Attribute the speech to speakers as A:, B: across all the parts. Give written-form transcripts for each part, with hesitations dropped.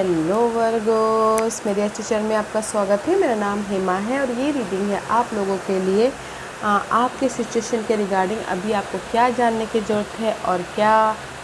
A: Hello Virgo's, मेरे अच्छे channel में आपका स्वागत है। मेरा नाम हेमा है और ये रीडिंग है आप लोगों के लिए। आपके सिचुएशन के रिगार्डिंग अभी आपको क्या जानने की ज़रूरत है और क्या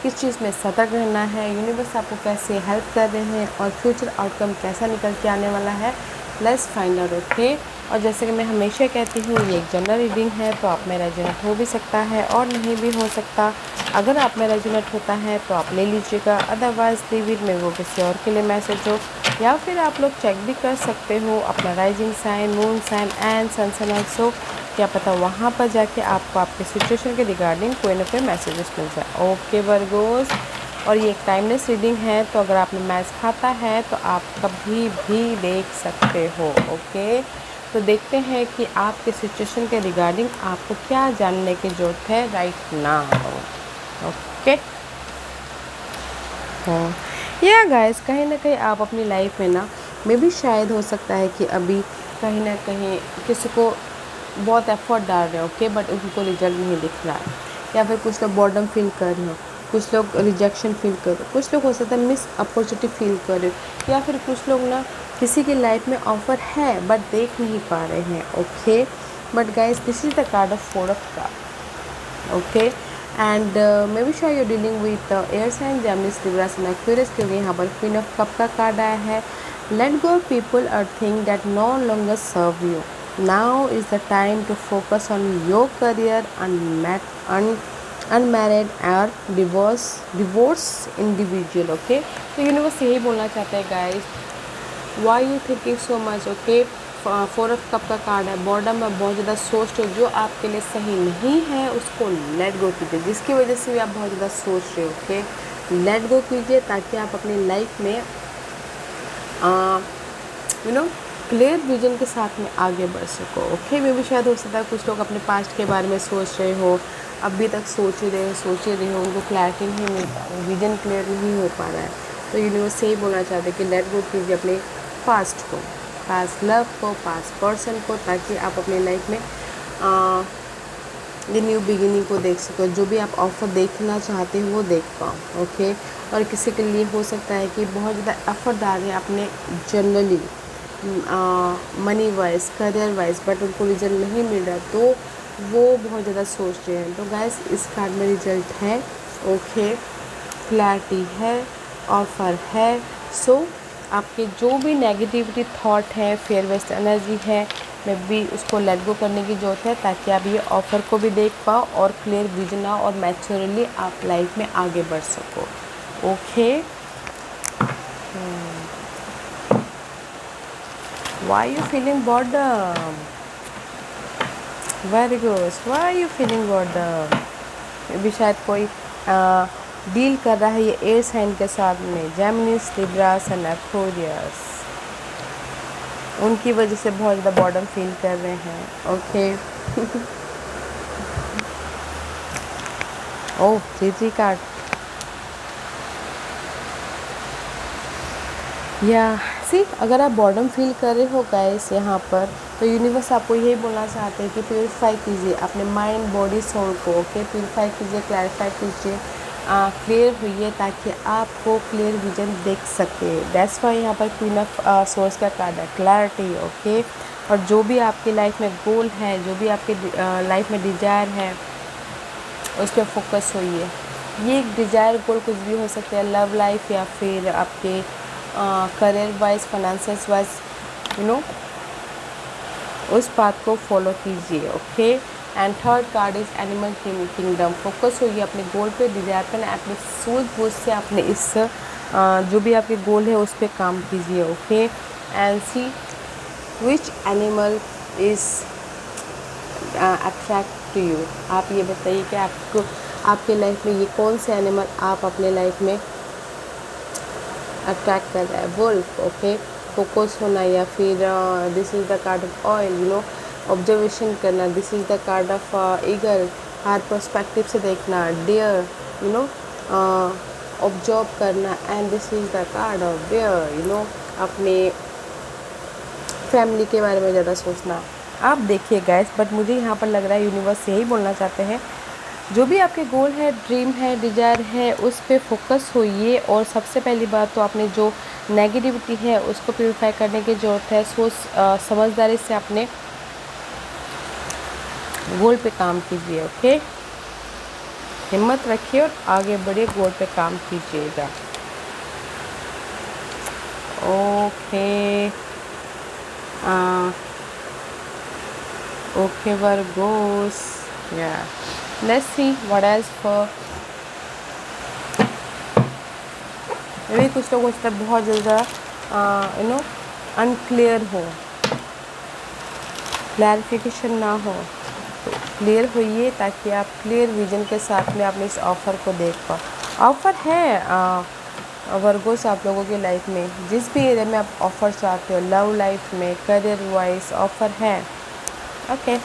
A: किस चीज़ में सतर्क रहना है, यूनिवर्स आपको कैसे हेल्प कर रहे हैं और फ्यूचर आउटकम कैसा निकल के आने वाला है। Let's find out, okay. और जैसे कि मैं हमेशा कहती हूँ, ये एक जनरल रीडिंग है, तो आप में रेजोनेट हो भी सकता है और नहीं भी हो सकता। अगर आप में रेजोनेट होता है तो आप ले लीजिएगा, अदरवाइज लीव इट, में वो किसी और के लिए मैसेज हो। या फिर आप लोग चेक भी कर सकते हो अपना rising sign, moon sign and sun sign also. क्या पता वहाँ पर जाके आपको आपके सिचुएशन के रिगार्डिंग कोई ना कोई मैसेजेस मिल जाए। ओके वर्गोस, और ये एक टाइमलेस रीडिंग है, तो अगर आपने मैच खाता है तो आप कभी भी देख सकते हो। ओके, तो देखते हैं कि आपके सिचुएशन के रिगार्डिंग आपको क्या जानने की ज़रूरत है राइट नाउ। ओके, या गाइस, कहीं ना कहीं आप अपनी लाइफ में ना में भी शायद हो सकता है कि अभी कहीं ना कहीं किसी को बहुत एफर्ट डाल रहे हो, ओके, बट उनको रिजल्ट नहीं दिख रहा है। या फिर कुछ लोग बॉर्डम फील कर रहे हो, कुछ लोग रिजेक्शन फील कर रहे हो, कुछ लोग हो सकता है मिस अपॉर्चुनिटी फील कर रहे हो, या फिर कुछ लोग ना किसी की लाइफ में ऑफर है बट देख नहीं पा रहे हैं। Okay, but guys, this is the card of 4 of card. Okay, and maybe sure you dealing with air sign, Gemini, Libra and Aquarius, क्योंकि यहाँ पर क्वीन ऑफ कप का कार्ड आया है। लेट गो ऑफ पीपल और thing that no longer serve you. Now is the time to focus on your career, unmarried और divorce individual. Okay, तो universe यही बोलना चाहते हैं guys, why you thinking so much. Okay, 4 of cup का card है, boredom में बहुत ज़्यादा सोच रहे हो, जो आपके लिए सही नहीं है उसको लेट गो कीजिए, जिसकी वजह से भी आप बहुत ज़्यादा सोच रहे हो। ओके, लेट गो कीजिए ताकि आप अपनी लाइफ में क्लियर विजन के साथ में आगे बढ़ सको। ओके, मे भी शायद हो सकता है कुछ लोग अपने पास्ट के बारे में सोच रहे हो, अभी तक सोच ही रहे हो, उनको क्लैरिटी नहीं मिल पा रही, विजन क्लियर नहीं हो पा रहा है। तो यूनिवर्स यही बोलना चाहते हैं कि लेट गो कीजिए अपने पास्ट को, पास्ट लव को, पास्ट पर्सन को, ताकि आप अपनी लाइफ में ये न्यू बिगिनिंग को देख सको। जो भी आप ऑफर देखना चाहते हो वो देख पाओ। ओके, और किसी के लिए हो सकता है कि बहुत ज़्यादा एफर्ट डाल रहे हैं अपने generally money wise, career wise, but उनको रिजल्ट नहीं मिल रहा, तो वो बहुत ज़्यादा सोच रहे हैं। तो गाइस, इस कार्ड में रिजल्ट है। ओके, क्लैरिटी है, ऑफर है। सो आपके जो भी नेगेटिविटी थॉट है, फेयर वेस्ट एनर्जी है, में भी उसको लेट गो करने की ज़रूरत है, ताकि आप ये ऑफ़र को भी देख पाओ और क्लियर विजन आओ और मैच्योरली आप लाइफ में आगे बढ़ सको। Okay, why you feeling boredom, very good, why you feeling boredom. भी शायद कोई डील कर रहा है ये एयर साइन के साथ में, जेमिनी, लिब्रा एंड एक्वेरियस, उनकी वजह से बहुत ज़्यादा बॉर्डम फील कर रहे हैं। ओके, ओह, 3 कार्ड, या सी, अगर आप बॉर्डम फील कर रहे हो गाइस यहाँ पर, तो यूनिवर्स आपको यही बोलना चाहते हैं कि प्योरीफाई कीजिए अपने माइंड, बॉडी, सोल को। ओके, प्योरीफाई कीजिए, क्लैरिफाई कीजिए, क्लियर हुई, ताकि आपको क्लियर विजन देख सके। दैट्स वाई यहाँ पर क्वीन ऑफ सोर्स का कार्ड है, क्लैरिटी। ओके, और जो भी आपकी लाइफ में गोल है, जो भी आपकी लाइफ में डिज़ायर है, उस पर फोकस होइए। ये एक डिज़ायर गोल कुछ भी हो सकता है, लव लाइफ या फिर आपके करियर वाइज, फाइनेंशियल वाइज, उस बात को फॉलो कीजिए। Okay, and third card is animal kingdom. Focus होइए अपने गोल पे, डिजायर पे, अपने सूझबूझ से अपने इस जो भी आपके गोल है उस पर काम कीजिए। Okay, and see which animal is attract to you. आप ये बताइए कि आपको आपके लाइफ में ये कौन से एनिमल आप अपने लाइफ में अट्रैक्ट कर रहा है। वुल्फ। ओके, फोकस होना, या फिर this is the card of owl, observation करना। This is the card of eagle, हर पर्सपेक्टिव से देखना। डियर, ऑब्जर्व करना। And this is the card of bear, अपने फैमिली के बारे में ज़्यादा सोचना। आप देखिए गाइस, बट मुझे यहाँ पर लग रहा है यूनिवर्स यही बोलना चाहते हैं, जो भी आपके गोल है, ड्रीम है, डिज़ायर है, उस पे फोकस होइए। और सबसे पहली बात तो आपने जो नेगेटिविटी है उसको प्यूरिफाई करने की ज़रूरत है। समझदारी से अपने गोल पे काम कीजिए। ओके, हिम्मत रखिए और आगे बढ़िए, गोल पे काम कीजिएगा। ओके ओके वर्गोस, या let's see what else for. अभी कुछ लोगों से बहुत ज़्यादा अनक्लियर हो, क्लैरिफिकेशन ना हो, तो क्लियर होइए ताकि आप क्लियर विजन के साथ में अपने इस ऑफ़र को देख पाओ। ऑफ़र है वर्गोस आप लोगों की लाइफ में, जिस भी एरिया में आप ऑफ़र चाहते हो, लव लाइफ में, करियर वाइज ऑफ़र है। ओके,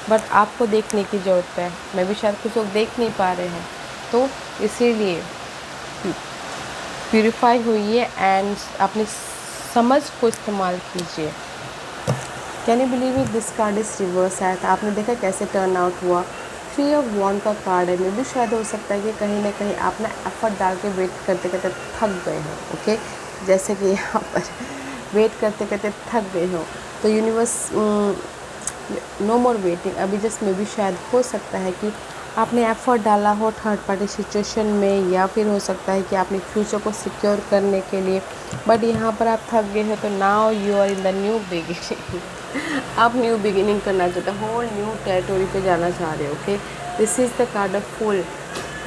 A: बट आपको देखने की ज़रूरत है। मैं भी शायद कुछ लोग देख नहीं पा रहे हैं, तो इसीलिए प्यूरिफाई होइए एंड अपनी समझ को इस्तेमाल कीजिए। Can you believe it, this card is reverse है। तो आपने देखा कैसे टर्न आउट हुआ। 3 ऑफ वॉन्ड का कार्ड है। मे भी शायद हो सकता है कि कहीं ना कहीं आप ना एफर्ट डाल के वेट करते करते थक गए हो। ओके, जैसे कि यहाँ पर वेट करते करते थक गए हो, तो यूनिवर्स नो मोर वेटिंग। अभी जस्ट मे भी शायद हो सकता है कि आपने एफर्ट डाला हो थर्ड पार्टी सिचुएशन में, या फिर हो सकता है कि आपने फ्यूचर को सिक्योर करने के लिए, बट यहाँ पर आप थक गए हो। तो now you are in the new beginning. आप न्यू बिगिनिंग करना चाहते हो, होल न्यू टेरिटोरी पे जाना चाह रहे हो। Okay, this is the card of full.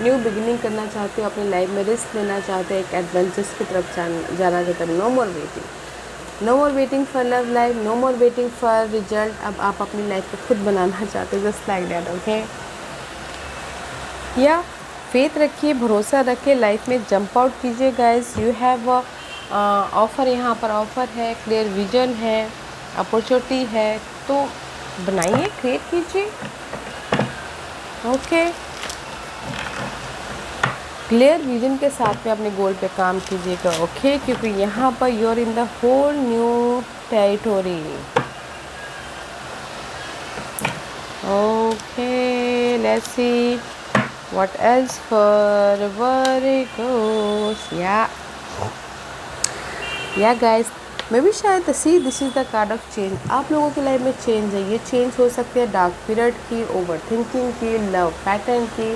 A: New beginning करना चाहते हो, अपनी लाइफ में रिस्क लेना चाहते हो, एक एडवेंचर्स की तरफ जाना चाहते हो। No more waiting, no more waiting for love life, no more waiting for result. अब आप अपनी लाइफ को खुद बनाना चाहते हो, जस्ट लाइक दैट। ओके, या फेथ रखिए, भरोसा रखिए, लाइफ में जंप आउट कीजिए गाइस। यू हैव ऑफ़र, यहाँ पर ऑफ़र है, क्लियर विजन है, अपॉर्चुनिटी है, तो बनाइए, क्रिएट कीजिए। ओके, क्लियर विजन के साथ में अपने गोल पे काम कीजिएगा। ओके, क्योंकि यहाँ पर you are in the whole new territory. Okay, let's see what else for Virgos. Yeah guys, मे भी शायद see this is the card of change. आप लोगों की लाइफ में चेंज है। ये चेंज हो सकती है डार्क पीरियड की, ओवर थिंकिंग की, लव पैटर्न की,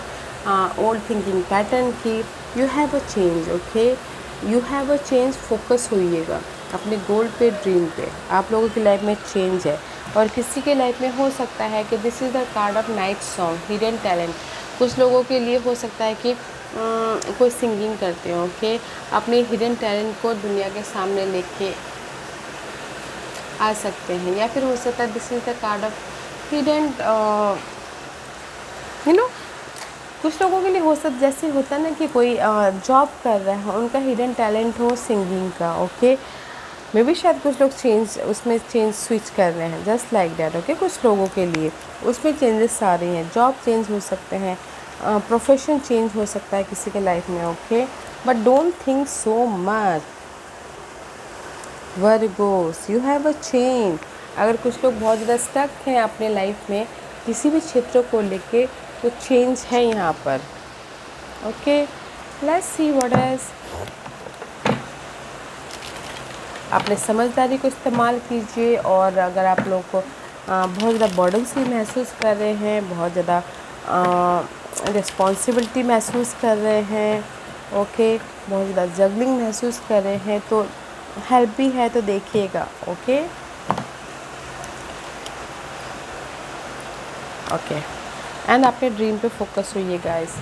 A: ओल्ड थिंकिंग पैटर्न की। You have a change. Okay, you have a change. Focus होइएगा अपने गोल पे, ड्रीम पे। आप लोगों की लाइफ में चेंज है। और किसी के लाइफ में हो सकता है कि this is the card of night song, hidden talent. कुछ लोगों के लिए हो सकता है कि कोई सिंगिंग करते हो। ओके, अपने हिडन टैलेंट को दुनिया के सामने लेके आ सकते हैं। या फिर हो सकता है this is the card of hidden कुछ लोगों के लिए हो सकता, जैसे होता है ना कि कोई जॉब कर रहा है, उनका हिडन टैलेंट हो सिंगिंग का। ओके, मे भी शायद कुछ लोग उसमें चेंज स्विच कर रहे हैं, जस्ट लाइक दैट। ओके, कुछ लोगों के लिए उसमें चेंजेस आ रही हैं। जॉब चेंज हो सकते हैं, प्रोफेशन चेंज हो सकता है किसी के लाइफ में। Okay, but don't think so much Virgo's, you have a change. अगर कुछ लोग बहुत ज़्यादा स्टक हैं अपने लाइफ में किसी भी क्षेत्र को लेके, तो चेंज है यहाँ पर। Okay, let's see what is. अपने समझदारी को इस्तेमाल कीजिए। और अगर आप लोग को बहुत ज़्यादा बर्डन सी महसूस कर रहे हैं, बहुत ज़्यादा रिस्पॉन्सिबिलिटी महसूस कर रहे हैं, ओके, बहुत ज़्यादा जगलिंग महसूस कर रहे हैं, तो हेल्प भी है, तो देखिएगा। ओके ओके, एंड अपने ड्रीम पे फोकस होइए गाइस।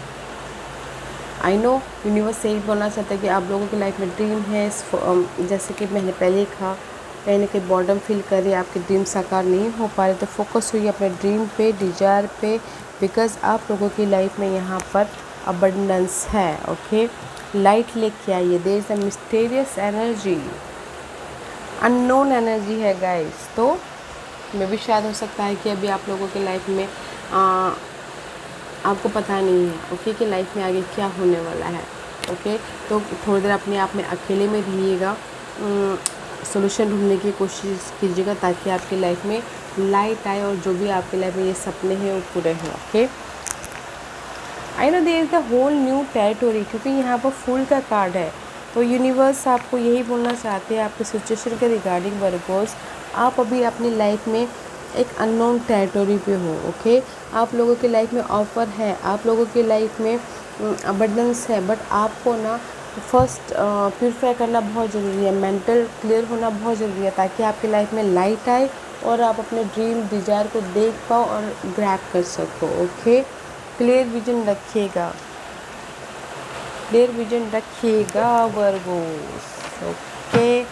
A: आई नो यूनिवर्स यही बोलना चाहता है कि आप लोगों की लाइफ में ड्रीम है। जैसे कि मैंने पहले ही कहा, कहीं ना कहीं बॉर्डम फील कर रही है, आपके ड्रीम साकार नहीं हो पा रहे, तो फोकस हुई अपने ड्रीम पे, डिजायर पे, बिकॉज आप लोगों की लाइफ में यहाँ पर अबंडेंस है। ओके, लाइट लेके आइए। There is a mysterious energy, unknown energy है गाइस। तो मे भी शायद हो सकता है कि अभी आप लोगों की लाइफ में आपको पता नहीं है, ओके, कि लाइफ में आगे क्या होने वाला है। ओके, तो थोड़ी देर अपने आप में अकेले में रहिएगा, सॉल्यूशन ढूंढने की कोशिश कीजिएगा, ताकि आपकी लाइफ में लाइट आए और जो भी आपकी लाइफ में ये सपने हैं वो पूरे हों। Okay, I know there is the whole new territory, क्योंकि यहाँ पर फूल का कार्ड है। तो यूनिवर्स आपको यही बोलना चाहते हैं आपके सिचुएशन के रिगार्डिंग वर्गोस। आप अभी अपनी लाइफ में एक अननोन टेरिटोरी पे हो। ओके, आप लोगों की लाइफ में ऑफर है, आप लोगों की लाइफ में अबंडेंस है, बट आपको ना फर्स्ट प्यूरिफाई करना बहुत ज़रूरी है, मेंटल क्लियर होना बहुत ज़रूरी है, ताकि आपकी लाइफ में लाइट आए और आप अपने ड्रीम डिज़ायर को देख पाओ और ग्रैब कर सको। ओके, क्लियर विजन रखिएगा, क्लियर विजन रखिएगा वर्गोस। ओके,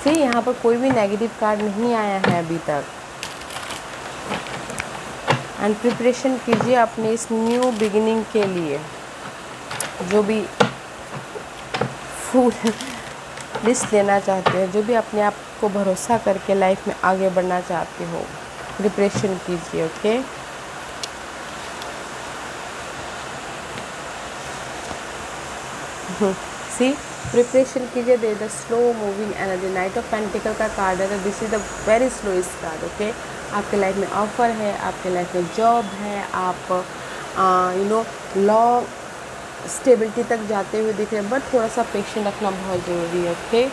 A: फिर यहाँ पर कोई भी नेगेटिव कार्ड नहीं आया है अभी तक। एंड प्रिपरेशन कीजिए अपने इस न्यू बिगिनिंग के लिए। जो भी फूल लिस्ट लेना चाहते हो, जो भी अपने आप को भरोसा करके लाइफ में आगे बढ़ना चाहते हो, प्रिपरेशन कीजिए। ओके, सी प्रिपरेशन कीजिए। They the slow moving energy, knight of pentacle का कार्ड है, तो this is the very slowest card. Okay, आपके लाइफ में ऑफर है, आपके लाइफ में जॉब है, आप लॉ स्टेबिलिटी तक जाते हुए दिख रहे हैं, बट थोड़ा सा पेशेंट रखना बहुत ज़रूरी है। ओके,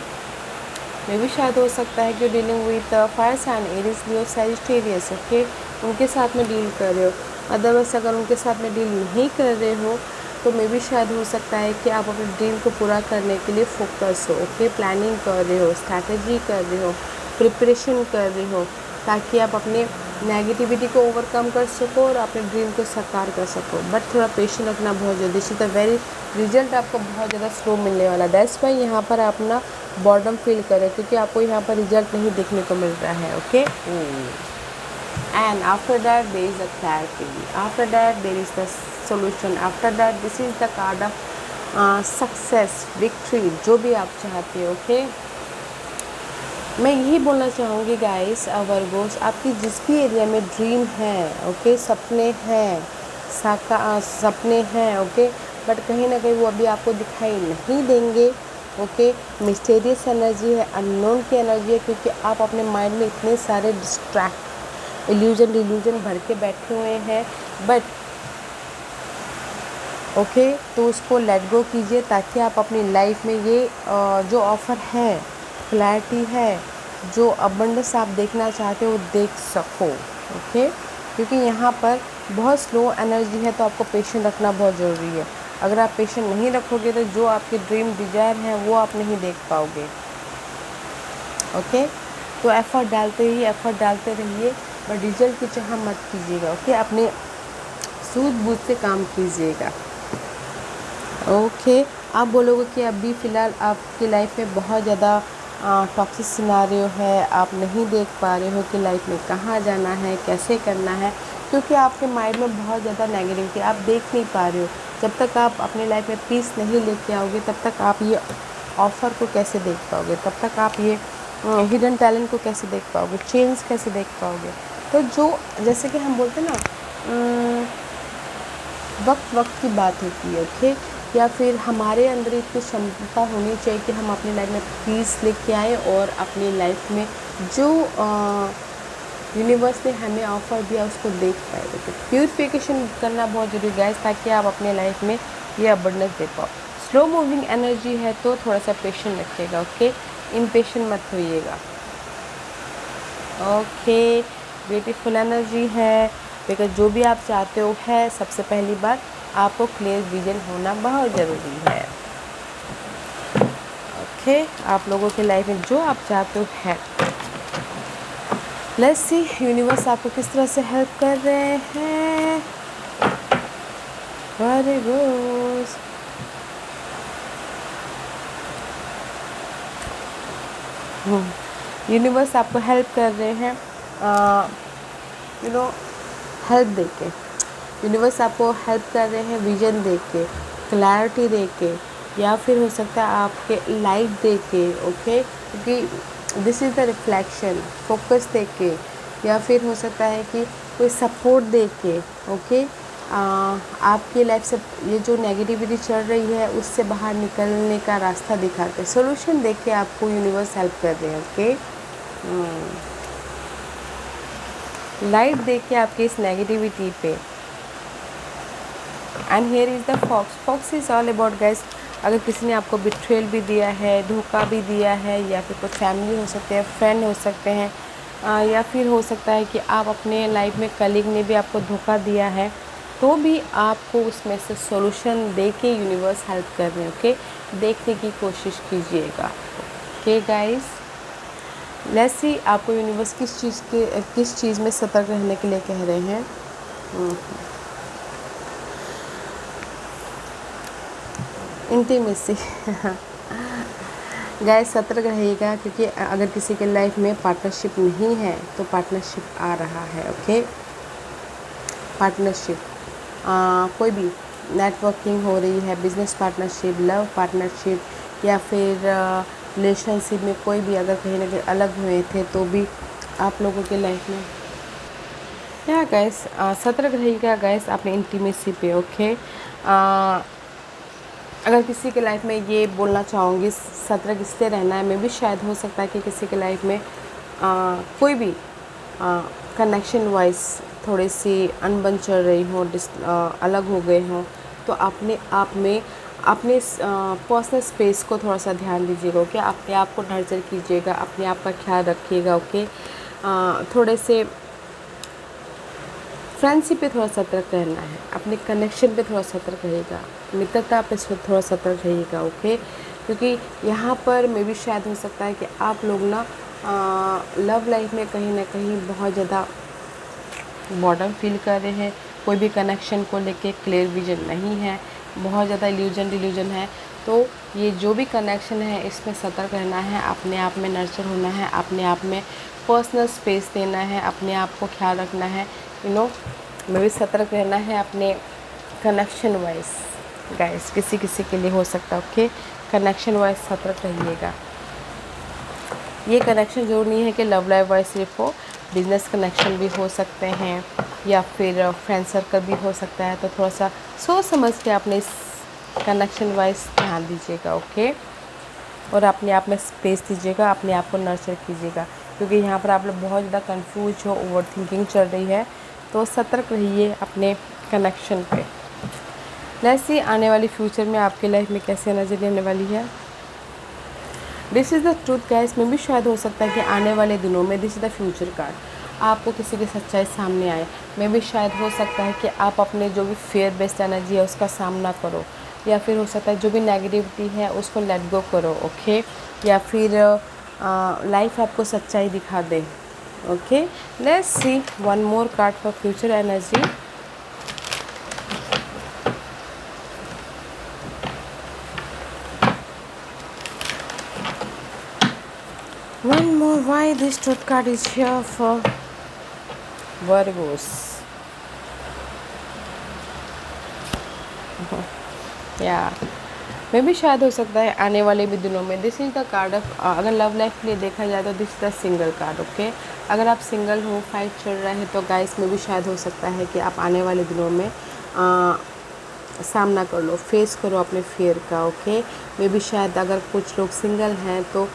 A: मे भी शायद हो सकता है कि dealing with fire sign, Aries, Leo, Sagittarius. Okay, उनके साथ में डील कर रहे हो। अदरवाइज अगर उनके साथ में डील नहीं कर रहे हो तो मे भी शायद हो सकता है कि आप अपने ड्रीम को पूरा करने के लिए फोकस हो। ओके, प्लानिंग कर रहे हो, स्ट्रैटेजी कर रहे हो, प्रिपरेशन कर रहे हो, ताकि आप अपने नेगेटिविटी को ओवरकम कर सको और अपने ड्रीम को साकार कर सको। बट थोड़ा पेशेंट रखना बहुत ज़रूरी है। तो वेरी रिजल्ट आपको बहुत ज़्यादा स्लो मिलने वाला है। दैट्स वाई यहाँ पर आप ना बॉर्डम फील करें, क्योंकि आपको यहाँ पर रिजल्ट नहीं देखने को मिल रहा है। Okay, and after that there is a clarity, after that there is the solution, after that this is the card of success, victory, जो भी आप चाहते हो। ओके, मैं यही बोलना चाहूँगी गाइस वर्गोस, आपकी जिस भी एरिया में ड्रीम है, ओके, सपने हैं, सपने हैं, ओके, बट कहीं ना कहीं वो अभी आपको दिखाई नहीं देंगे। ओके, मिस्टीरियस एनर्जी है, अननोन की एनर्जी है, क्योंकि आप अपने माइंड में इतने सारे इल्यूजन भर के बैठे हुए हैं। बट ओके, तो उसको लेट गो कीजिए, ताकि आप अपनी लाइफ में ये जो ऑफ़र है, क्लैरिटी है, जो अबंडेंस आप देखना चाहते हो वो देख सको। ओके, क्योंकि यहाँ पर बहुत स्लो एनर्जी है, तो आपको पेशेंट रखना बहुत ज़रूरी है। अगर आप पेशेंट नहीं रखोगे तो जो आपके ड्रीम डिज़ायर हैं वो आप नहीं देख पाओगे। ओके, तो एफ़र्ट डालते रहिए, बट रिजल्ट की चाह मत कीजिएगा। ओके, अपने सूझबूझ से काम कीजिएगा। ओके, आप बोलोगे कि अभी फ़िलहाल आपकी लाइफ में बहुत ज़्यादा टॉक्सिक सिनेरियो है, आप नहीं देख पा रहे हो कि लाइफ में कहाँ जाना है, कैसे करना है, क्योंकि आपके माइंड में बहुत ज़्यादा नेगेटिविटी, आप देख नहीं पा रहे हो। जब तक आप अपनी लाइफ में पीस नहीं लेके आओगे, तब तक आप ये ऑफ़र को कैसे देख पाओगे, तब तक आप ये हिडन टैलेंट को कैसे देख पाओगे, चेंज कैसे देख पाओगे। तो जो जैसे कि हम बोलते हैं ना, वक्त की बात होती है। ओके, या फिर हमारे अंदर इतनी क्षमता होनी चाहिए कि हम अपनी लाइफ में पीस लेके आए और अपनी लाइफ में जो यूनिवर्स ने हमें ऑफ़र दिया उसको देख पाए। तो प्यूरिफिकेशन करना बहुत ज़रूरी है, ताकि आप अपने लाइफ में ये अबंडेंस दे पाओ। स्लो मूविंग एनर्जी है, तो थोड़ा सा पेशेंट रखिएगा। ओके, इम्पेशेंट मत होइएगा। ओके, ब्यूटीफुल एनर्जी है, बिकॉज जो भी आप चाहते हो है, सबसे पहली बात आपको क्लियर विजन होना बहुत ज़रूरी है। ओके, आप लोगों की लाइफ में जो आप चाहते हो है। लेट्स सी यूनिवर्स आपको किस तरह से हेल्प कर रहे हैं। Very good. यूनिवर्स आपको हेल्प कर रहे हैं, हेल्प दे के। यूनिवर्स आपको हेल्प कर रहे हैं विजन दे के, क्लैरिटी दे के, या फिर हो सकता है आपके लाइट दे के। ओके, क्योंकि this is the reflection, focus दे के, या फिर हो सकता है कि कोई सपोर्ट दे के। ओके, आपकी लाइफ से ये जो नेगेटिविटी चल रही है उससे बाहर निकलने का रास्ता दिखा के, सोल्यूशन दे के आपको यूनिवर्स हेल्प कर रहे हैं। ओके, लाइट दे के आपकी इस नेगेटिविटी पे and here is the fox. Fox is all about guys, अगर किसी ने आपको बिट्रेल भी दिया है, धोखा भी दिया है, या फिर कोई फैमिली हो सकते हैं, फ्रेंड हो सकते हैं, या फिर हो सकता है कि आप अपने लाइफ में कलीग ने भी आपको धोखा दिया है, तो भी आपको उसमें से सॉल्यूशन दे के यूनिवर्स हेल्प कर रहे हैं। ओके, देखने की कोशिश कीजिएगा। ओके गाइस, लेट्स सी आपको यूनिवर्स किस चीज़ में सतर्क रहने के लिए कह रहे हैं। इंटीमेसी गाइस, सतर्क रहिएगा, क्योंकि अगर किसी के लाइफ में पार्टनरशिप नहीं है तो पार्टनरशिप आ रहा है। ओके, पार्टनरशिप कोई भी नेटवर्किंग हो रही है, बिजनेस पार्टनरशिप, लव पार्टनरशिप, या फिर रिलेशनशिप में कोई भी अगर कहीं ना कहीं अलग हुए थे तो भी आप लोगों के लाइफ में या गाइस सतर्क रहिएगा गाइस अपने इंटीमेसी पे। ओके, अगर किसी के लाइफ में ये बोलना चाहूँगी सतर्क इसलिए रहना है, मैं भी शायद हो सकता है कि किसी के लाइफ में कोई भी कनेक्शन वाइज थोड़ी सी अनबन चल रही हो, अलग हो गए हों, तो अपने आप में अपने पर्सनल स्पेस को थोड़ा सा ध्यान दीजिएगा। ओके, अपने आप को नर्चर कीजिएगा, अपने आप का ख्याल रखिएगा। ओके, थोड़े से फ्रेंडशिप पे थोड़ा सतर्क रहना है, अपने कनेक्शन पे थोड़ा सतर्क रहिएगा, मित्रता पे थोड़ा सतर्क रहिएगा। ओके, क्योंकि यहाँ पर मे भी शायद हो सकता है कि आप लोग ना लव लाइफ में कहीं ना कहीं बहुत ज़्यादा बॉर्डर फील कर रहे हैं, कोई भी कनेक्शन को लेके क्लियर विजन नहीं है, बहुत ज़्यादा डिल्यूजन है। तो ये जो भी कनेक्शन है इसमें सतर्क रहना है, अपने आप में नर्चर होना है, अपने आप में पर्सनल स्पेस देना है, अपने आप को ख्याल रखना है, में भी सतर्क रहना है अपने कनेक्शन वाइज। गाइस, किसी के लिए हो सकता है। ओके, कनेक्शन वाइज सतर्क रहिएगा। ये कनेक्शन जरूर नहीं है कि लव लाइफ वाइज सिर्फ हो, बिजनेस कनेक्शन भी हो सकते हैं, या फिर फ्रेंड सर्कल भी हो सकता है। तो थोड़ा सा सोच समझ के अपने इस कनेक्शन वाइज ध्यान दीजिएगा। ओके, और अपने आप में स्पेस दीजिएगा, अपने आप को नर्चर कीजिएगा, क्योंकि यहाँ पर आप लोग बहुत ज़्यादा कंफ्यूज हो, ओवर थिंकिंग चल रही है। तो सतर्क रहिए अपने कनेक्शन पे। लेट्स सी आने वाली फ्यूचर में आपके लाइफ में कैसे नजर आने वाली है। This is the truth guys, में भी शायद हो सकता है कि आने वाले दिनों में this is the future card, आपको किसी की सच्चाई सामने आए। में भी शायद हो सकता है कि आप अपने जो भी फेयर बेस्ड एनर्जी है उसका सामना करो, या फिर हो सकता है जो भी नेगेटिविटी है उसको लेट गो करो। ओके, या फिर लाइफ आपको सच्चाई दिखा दे। Okay, let's see one more card for future energy. One more, why this truth card is here for Virgos? या मे भी शायद हो सकता है आने वाले भी दिनों में this is the card of, अगर लव लाइफ के लिए देखा जाए तो this is the single card. Okay, अगर आप सिंगल हो, फाइट चल रहा है, तो गाइस में भी शायद हो सकता है कि आप आने वाले दिनों में सामना कर लो, फेस करो अपने फेयर का। ओके, मे भी शायद अगर कुछ लोग सिंगल हैं तो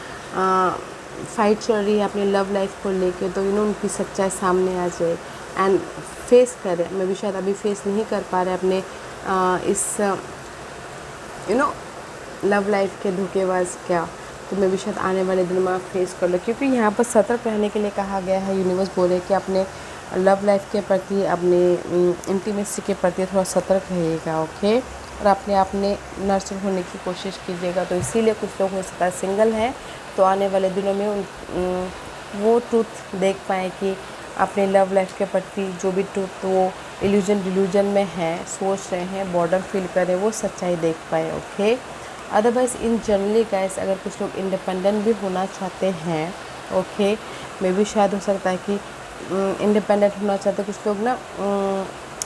A: फाइट चल रही है अपने लव लाइफ को लेके, तो उनकी सच्चाई सामने आ जाए एंड फेस करें। मैं भी शायद अभी फेस नहीं कर पा रहे अपने इस लव लाइफ के धोखेबाज क्या, तो मैं भी शायद आने वाले दिनों में फेस कर लो, क्योंकि यहाँ पर सतर्क रहने के लिए कहा गया है। यूनिवर्स बोले कि अपने लव लाइफ के प्रति, अपने इंटीमेसी के प्रति थोड़ा सतर्क रहिएगा। ओके, और अपने आप में नर्चर होने की कोशिश कीजिएगा। तो इसीलिए कुछ लोग हो सकता है सिंगल हैं, तो आने वाले दिनों में वो ट्रूथ देख पाएँ कि अपने लव लाइफ के प्रति जो भी ट्रूथ वो डिल्यूजन में है, सोच रहे हैं, बॉर्डर फील कर रहे हैं, वो सच्चाई देख पाए। ओके, अदरवाइज़ इन जनरली गाइस, अगर कुछ लोग इंडिपेंडेंट भी होना चाहते हैं, ओके, मे भी शायद हो सकता है कि इंडिपेंडेंट होना चाहते, कुछ लोग ना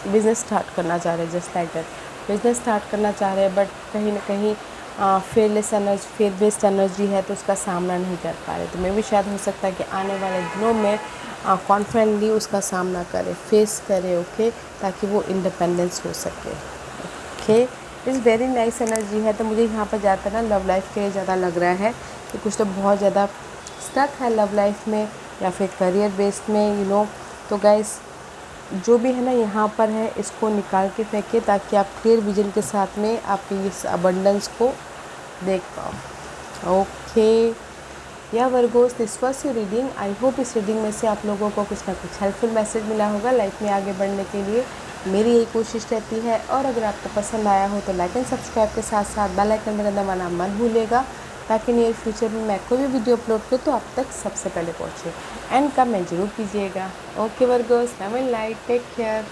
A: बिज़नेस स्टार्ट करना चाह रहे हैं, just like that, business start करना चाह रहे हैं, बट कहीं ना कहीं फेयर बेस्ड एनर्जी है, तो उसका सामना नहीं कर पा रहे। तो मे भी शायद हो सकता है कि आने वाले दिनों में कॉन्फिडेंटली उसका सामना करे, फेस करे। ओके, ताकि वो इंडिपेंडेंस हो सके। Okay, is very nice energy है। तो मुझे यहाँ पर ज़्यादा ना लव लाइफ के ज़्यादा लग रहा है कि कुछ तो बहुत ज़्यादा स्टक है लव लाइफ में, या फिर करियर बेस्ड में, तो गाइस जो भी है ना यहाँ पर है इसको निकाल के फेंकिए, ताकि आप क्लियर विजन के साथ में आप इस अबंडेंस को देख पाओ। ओके या Virgo's, this was your reading. I hope इस रीडिंग में से आप लोगों को कुछ ना कुछ हेल्पफुल मैसेज मिला होगा लाइफ में आगे बढ़ने के लिए। मेरी यही कोशिश रहती है। और अगर आपको पसंद आया हो तो लाइक एंड सब्सक्राइब के साथ साथ बेल आइकन में दबाना मत भूलिएगा, ताकि नियर फ्यूचर में मैं कोई भी वीडियो अपलोड करूँ तो आप तक सबसे पहले पहुँचे। एंड कमेंट जरूर कीजिएगा। Okay Virgos, love and light, take care.